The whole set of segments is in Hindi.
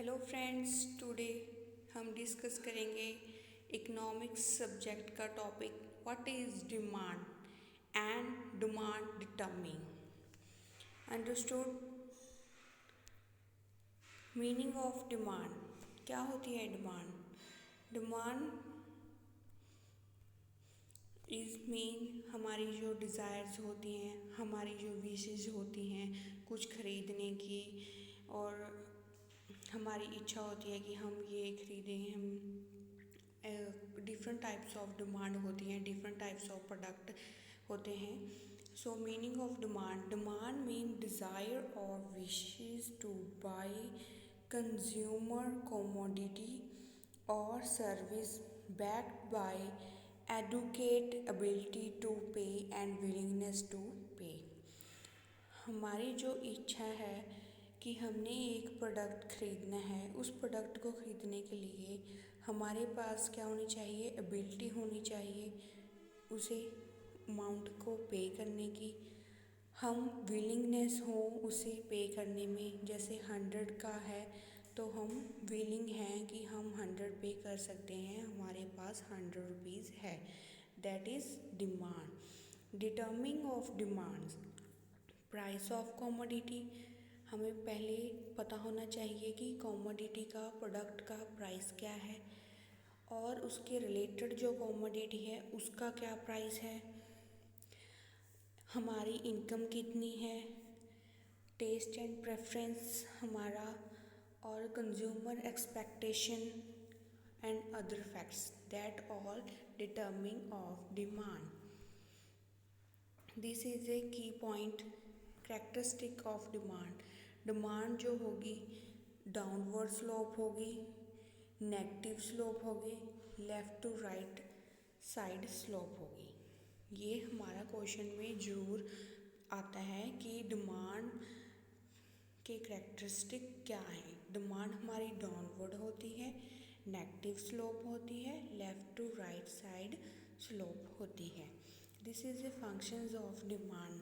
हेलो फ्रेंड्स, टुडे हम डिस्कस करेंगे इकोनॉमिक्स सब्जेक्ट का topic what is demand and demand डिटर्मिंग। Understood meaning of demand. क्या होती है डिमांड? डिमांड इज़ मीन हमारी जो डिज़ायर्स होती हैं, हमारी जो विशेज़ होती हैं कुछ खरीदने की, और हमारी इच्छा होती है कि हम ये खरीदें। हम डिफरेंट टाइप्स ऑफ डिमांड होती हैं, डिफरेंट टाइप्स ऑफ प्रोडक्ट होते हैं। So meaning of demand, demand mean desire और wishes to buy consumer commodity or service backed by adequate ability to pay and willingness to pay। हमारी जो इच्छा है कि हमने एक प्रोडक्ट खरीदना है, उस प्रोडक्ट को खरीदने के लिए हमारे पास क्या होनी चाहिए? एबिलिटी होनी चाहिए उसे अमाउंट को पे करने की। हम विलिंगनेस हो उसे पे करने में। जैसे 100 का है तो हम विलिंग हैं कि हम 100 पे कर सकते हैं, हमारे पास 100 रुपीज़ है। That is demand. डिटर्मिंग of demands, price of commodity. हमें पहले पता होना चाहिए कि कॉमोडिटी का, प्रोडक्ट का प्राइस क्या है, और उसके रिलेटेड जो कॉमोडिटी है उसका क्या प्राइस है। हमारी इनकम कितनी है, टेस्ट एंड प्रेफरेंस हमारा, और consumer expectation and other facts that all determining of demand. This is a key point characteristic of demand. Demand जो होगी डाउनवर्ड स्लोप होगी, नेगेटिव स्लोप होगी, left to right side slope होगी। ये हमारा क्वेश्चन में ज़रूर आता है कि डिमांड के कैरेक्टरिस्टिक क्या है। डिमांड हमारी डाउनवर्ड होती है, नेगेटिव स्लोप होती है, left to right side slope होती है। This is a functions of demand.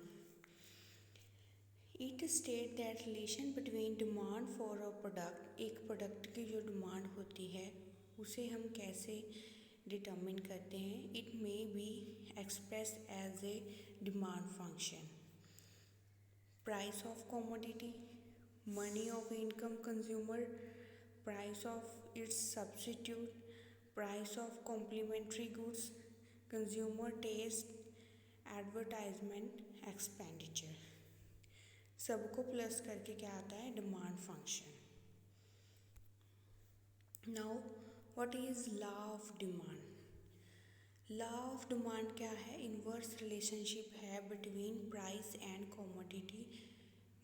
It state that relation between demand for a product, एक प्रोडक्ट की जो डिमांड होती है उसे हम कैसे डिटर्मिन करते हैं। It may be express as a demand function. Price of commodity, money of income consumer, price of its substitute, price of complementary goods, consumer taste, advertisement expenditure, सबको प्लस करके क्या आता है? Demand function. Now what is law of demand? Law of demand क्या है? इनवर्स रिलेशनशिप है between price and commodity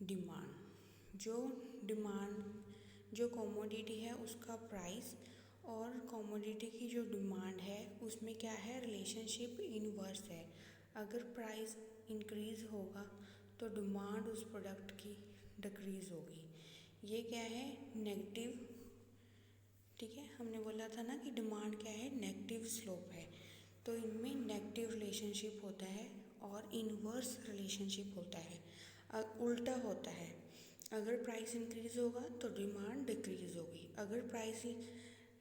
demand. जो डिमांड, जो कॉमोडिटी है उसका प्राइस और कॉमोडिटी की जो डिमांड है उसमें क्या है? रिलेशनशिप इनवर्स है। अगर प्राइस इंक्रीज होगा तो डिमांड उस प्रोडक्ट की डिक्रीज होगी। ये क्या है? नेगेटिव। ठीक है, हमने बोला था ना कि डिमांड क्या है? नेगेटिव स्लोप है। तो इनमें नेगेटिव रिलेशनशिप होता है और इनवर्स रिलेशनशिप होता है, उल्टा होता है। अगर प्राइस इंक्रीज होगा तो डिमांड डिक्रीज होगी, अगर प्राइस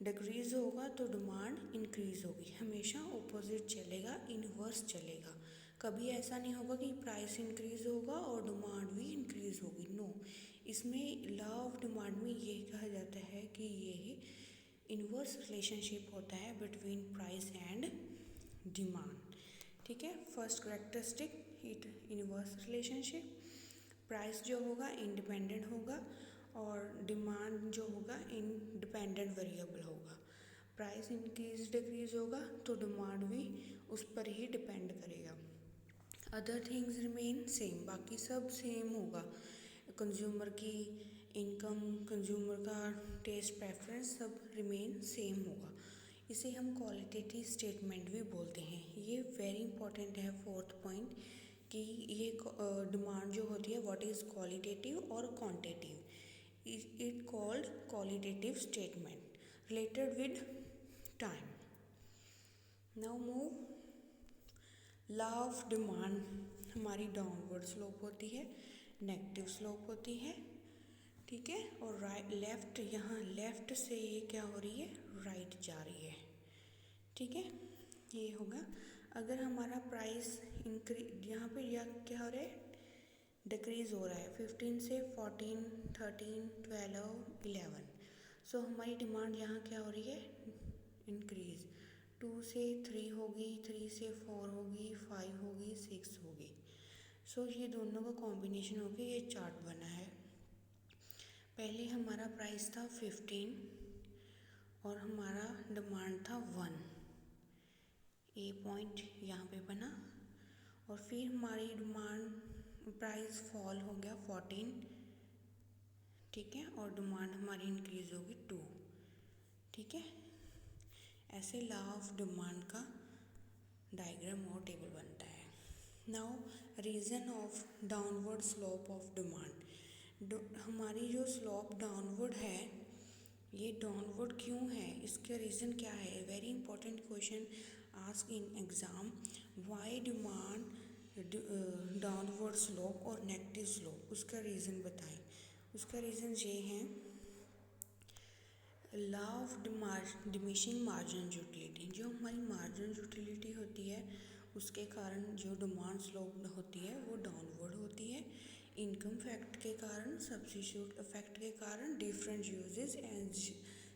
डिक्रीज होगा तो डिमांड इंक्रीज होगी। हमेशा ऑपोजिट चलेगा, इनवर्स चलेगा। कभी ऐसा नहीं होगा कि प्राइस इंक्रीज होगा और डिमांड भी इंक्रीज होगी। नो, इसमें लॉ ऑफ डिमांड में ये कहा जाता है कि ये इनवर्स रिलेशनशिप होता है बिटवीन प्राइस एंड डिमांड। ठीक है, first characteristic it inverse relationship. Price जो होगा इंडिपेंडेंट होगा और डिमांड जो होगा इंडिपेंडेंट वेरिएबल होगा। प्राइस इंक्रीज डिक्रीज होगा तो डिमांड भी उस पर ही डिपेंड करेगा। अदर थिंग्स रिमेन सेम, बाकी सब सेम होगा। कंज्यूमर की इनकम, कंज्यूमर का टेस्ट प्रेफरेंस सब रिमेन सेम होगा। इसे हम क्वालिटेटिव स्टेटमेंट भी बोलते हैं। ये वेरी इंपॉर्टेंट है, फोर्थ पॉइंट, कि ये डिमांड जो होती है व्हाट इज़ क्वालिटेटिव और quantitative. It called qualitative statement related with time. Now move law of demand. हमारी डाउनवर्ड स्लोप होती है, नेगेटिव स्लोप होती है, ठीक है, और राइट लेफ्ट, यहाँ लेफ्ट से ये क्या हो रही है, राइट जा रही है। ठीक है, ये होगा। अगर हमारा प्राइस इंक्रीज, यहाँ पे यह क्या हो रहा है, डिक्रीज हो रहा है 15 से 14, 13, 12, 11। सो हमारी डिमांड यहाँ क्या हो रही है, इंक्रीज। 2 से 3 होगी, 3 से 4 होगी, 5 होगी, 6 होगी। सो ये दोनों का कॉम्बिनेशन होकर ये चार्ट बना है। पहले हमारा प्राइस था 15 और हमारा डिमांड था 1, ए पॉइंट यहाँ पे बना। और फिर हमारी डिमांड प्राइस फॉल हो गया 14, ठीक है, और डिमांड हमारी इंक्रीज होगी 2। ठीक है, ऐसे लॉ ऑफ डिमांड का डायग्राम और टेबल बनता है। Now reason of downward slope of demand. हमारी जो स्लोप डाउनवर्ड है, ये डाउनवर्ड क्यों है, इसका रीज़न क्या है। Very important question ask in exam, why demand downward slope और नेगेटिव स्लोप, उसका रीज़न बताएं। उसका रीज़न ये है, law of diminishing marginal utility. जो हमारी मार्जिनल यूटिलिटी होती है उसके कारण जो डिमांड स्लोप होती है वो डाउनवर्ड होती है। इनकम फैक्ट के कारण, सब्स्टिट्यूट इफेक्ट के कारण, different uses and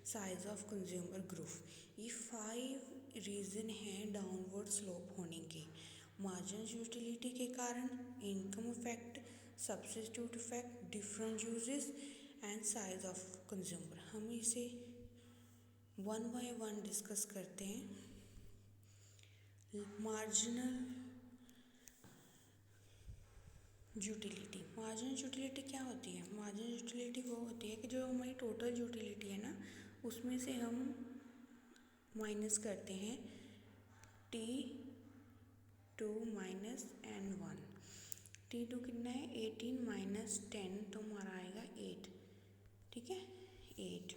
size of consumer group, ये 5 रीज़न हैं डाउनवर्ड स्लोप होने के। मार्जिनल यूटिलिटी के कारण, income effect, substitute effect, different uses and size of consumer. हम इसे 1 बाय 1 डिस्कस करते हैं। मार्जिनल यूटिलिटी, मार्जिनल यूटिलिटी क्या होती है। मार्जिनल यूटिलिटी वो होती है कि जो हमारी टोटल यूटिलिटी है ना, उसमें से हम माइनस करते हैं T2 माइनस N1। T2 कितना है, 18 माइनस 10, तो हमारा आएगा 8। ठीक है, 8।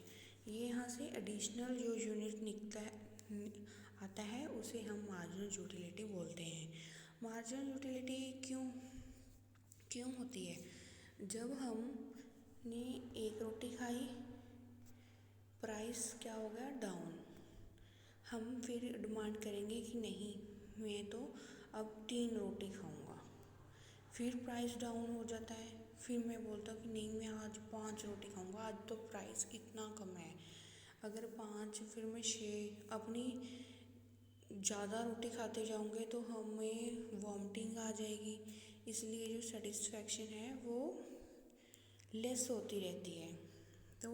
ये यहाँ से एडिशनल जो यूनिट निकलता है आता है उसे हम मार्जिनल यूटिलिटी बोलते हैं। मार्जिनल यूटिलिटी क्यों होती है, जब हमने एक रोटी खाई, प्राइस क्या हो गया, डाउन, हम फिर डिमांड करेंगे कि नहीं मैं तो अब 3 रोटी खाऊंगा, फिर प्राइस डाउन हो जाता है, फिर मैं बोलता हूँ कि नहीं मैं आज 5 रोटी खाऊंगा, आज तो प्राइस इतना कम है। अगर 5 फिर मैं 6 अपनी ज़्यादा रोटी खाते जाऊंगे तो हमें वॉमिटिंग आ जाएगी, इसलिए जो सेटिस्फैक्शन है वो लेस होती रहती है। तो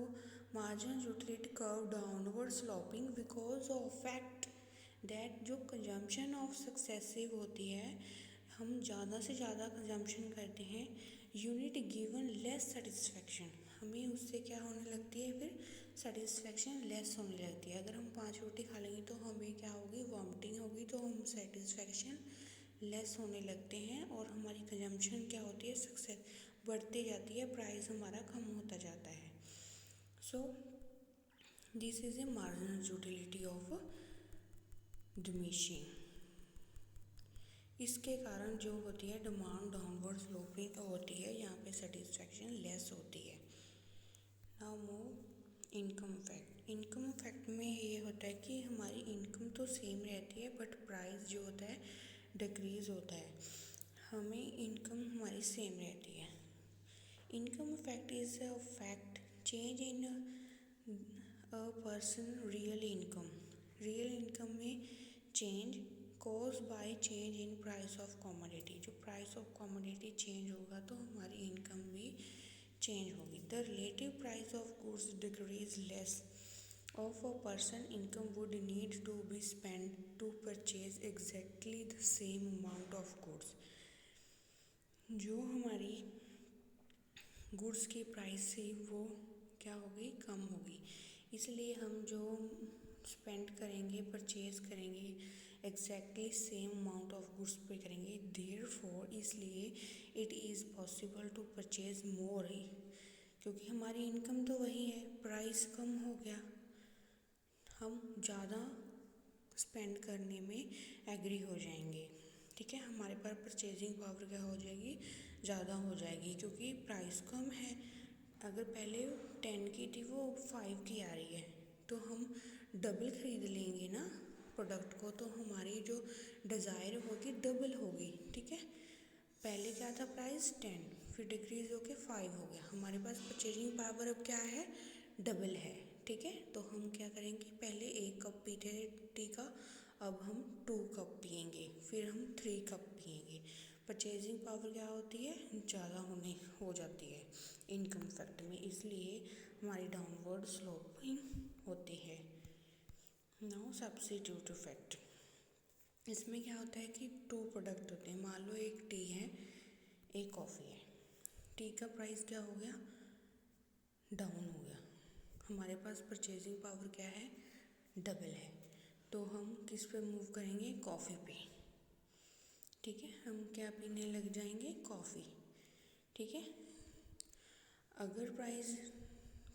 marginal utility curve downward sloping because of fact that जो कंजम्पशन ऑफ सक्सेसिव होती है, हम ज़्यादा से ज़्यादा कंजम्पशन करते हैं, यूनिट गिवन लेस सेटिस्फैक्शन, हमें उससे क्या होने लगती है, फिर सेटिस्फैक्शन लेस होने लगती है। अगर हम 5 रोटी खा लेंगे तो हमें क्या होगी, वॉमिटिंग होगी, तो हम सेटिस्फैक्शन लेस होने लगते हैं और हमारी कंजम्पशन क्या होती है, सक्सेस बढ़ती जाती है, प्राइस हमारा कम होता जाता है। So this is a marginal utility of diminishing. इसके कारण जो होती है डिमांड डाउनवर्ड स्लोपिंग होती है, यहाँ पे सेटिस्फैक्शन लेस होती है। Now move income fact. Income fact में ये होता है कि हमारी इनकम तो सेम रहती है बट प्राइस जो होता है डिक्रीज होता है, हमें इनकम हमारी सेम रहती है। Income fact is a fact change in a person real income. Real income में change cause by change in price of commodity. जो प्राइस ऑफ कमोडिटी चेंज होगा तो हमारी इनकम भी चेंज होगी। The relative price of goods decrease less of a person income would need to be spend to purchase exactly the same amount of goods. जो हमारी गुड्स की प्राइस थी वो क्या होगी, कम होगी, इसलिए हम जो स्पेंड करेंगे, परचेज करेंगे, exactly same amount of goods पे करेंगे। देयरफॉर इसलिए it is possible to purchase more ही, क्योंकि हमारी इनकम तो वही है, प्राइस कम हो गया, हम ज़्यादा स्पेंड करने में एग्री हो जाएंगे। ठीक है, हमारे पास परचेजिंग पावर क्या हो जाएगी, ज़्यादा हो जाएगी, क्योंकि प्राइस कम है, अगर पहले 10 की थी वो 5 की आ रही है, तो हम डबल ख़रीद लेंगे ना प्रोडक्ट को, तो हमारी जो डिज़ायर होगी डबल होगी, ठीक है। पहले क्या था प्राइस 10, फिर डिक्रीज़ होके 5 हो गया, हमारे पास परचेजिंग पावर अब क्या है, डबल है, ठीक है। तो हम क्या करेंगे, पहले 1 कप पीते थे टी का, अब हम 2 कप पियेंगे, फिर हम 3 कप पियेंगे। परचेजिंग पावर क्या होती है, ज़्यादा हो जाती है इनकम फैक्टर में, इसलिए हमारी डाउनवर्ड स्लोपिंग होती है। नाउ सब्स्टिट्यूट इफेक्ट, इसमें क्या होता है कि 2 प्रोडक्ट होते हैं, मान लो एक टी है एक कॉफ़ी है, टी का प्राइस क्या हो गया, डाउन हो गया, हमारे पास परचेजिंग पावर क्या है, डबल है, तो हम किस पे मूव करेंगे, कॉफ़ी पे, ठीक है। हम क्या पीने लग जाएंगे, कॉफ़ी, ठीक है। अगर प्राइस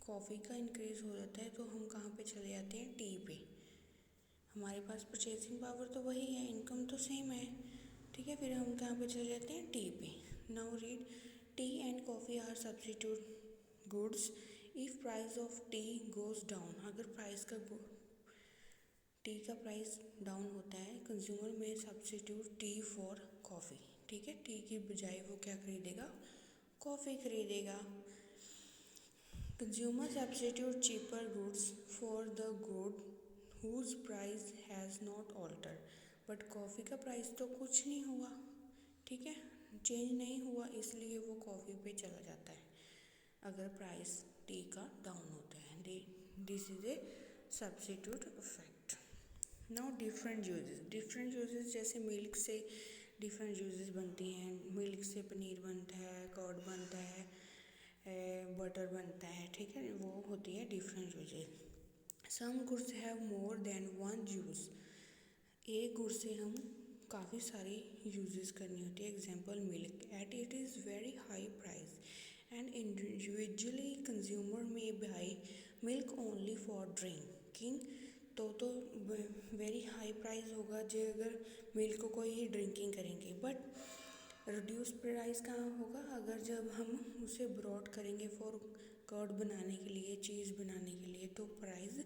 कॉफ़ी का इंक्रीज़ हो जाता है तो हम कहाँ पे चले जाते हैं, टी पे, हमारे पास परचेजिंग पावर तो वही है, इनकम तो सेम है, ठीक है। फिर हम कहाँ पे चले जाते हैं, टी पे। Now read, tea and coffee are substitute goods if price of tea goes down, अगर टी का प्राइस डाउन होता है, कंज्यूमर में सब्स्टिट्यूट टी फॉर कॉफ़ी, ठीक है। टी की बजाय वो क्या खरीदेगा, कॉफ़ी खरीदेगा। Consumer substitute cheaper goods for the good whose price has not altered, but coffee का प्राइस तो कुछ नहीं हुआ, ठीक है, चेंज नहीं हुआ, इसलिए वो कॉफ़ी पे चला जाता है अगर प्राइस टी का डाउन होता है। This is a substitute effect. Now different uses, जैसे मिल्क से डिफरेंट यूजेस बनती हैं, मिल्क से पनीर बनता है, कर्ड बनता है, बटर बनता है, ठीक है, वो होती है different uses. Some goods have more than one use, एक गुड से हम काफ़ी सारी यूजेस करनी होती है, example milk, at it is very high price and individually consumer में buy milk only for drinking, तो वेरी हाई प्राइस होगा जो अगर मिल्क को ही ड्रिंकिंग करेंगे, बट रिड्यूस प्राइस कहाँ होगा, अगर जब हम उसे ब्रॉड करेंगे फॉर कर्ड बनाने के लिए, चीज़ बनाने के लिए, तो प्राइस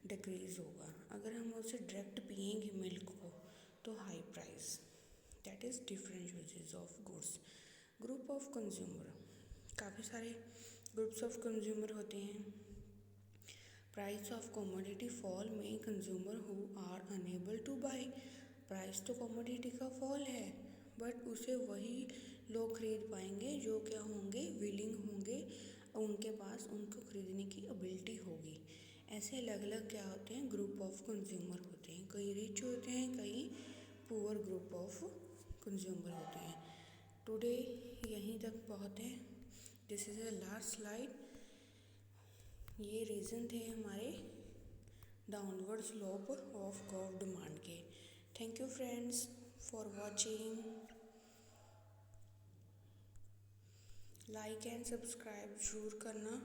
डिक्रीज़ होगा। अगर हम उसे डायरेक्ट पियेंगे मिल्क को तो high price. That is different uses of goods. Group of consumer, काफ़ी सारे ग्रुप्स ऑफ कंज्यूमर होते हैं। प्राइस ऑफ कमोडिटी फॉल में consumer who are unable to buy, price तो कमोडिटी का फॉल है, बट उसे वही लोग खरीद पाएंगे जो क्या होंगे, विलिंग होंगे, उनके पास उनको खरीदने की एबिलिटी होगी। ऐसे अलग अलग क्या होते हैं, ग्रुप ऑफ कंज्यूमर होते हैं, कई रिच होते हैं, कई पुअर ग्रुप ऑफ कंज्यूमर होते हैं। टुडे यहीं तक बहुत है, this is a last slide. ये रीज़न थे हमारे downward slope of curve demand के। Thank you friends for watching, like and subscribe जरूर करना।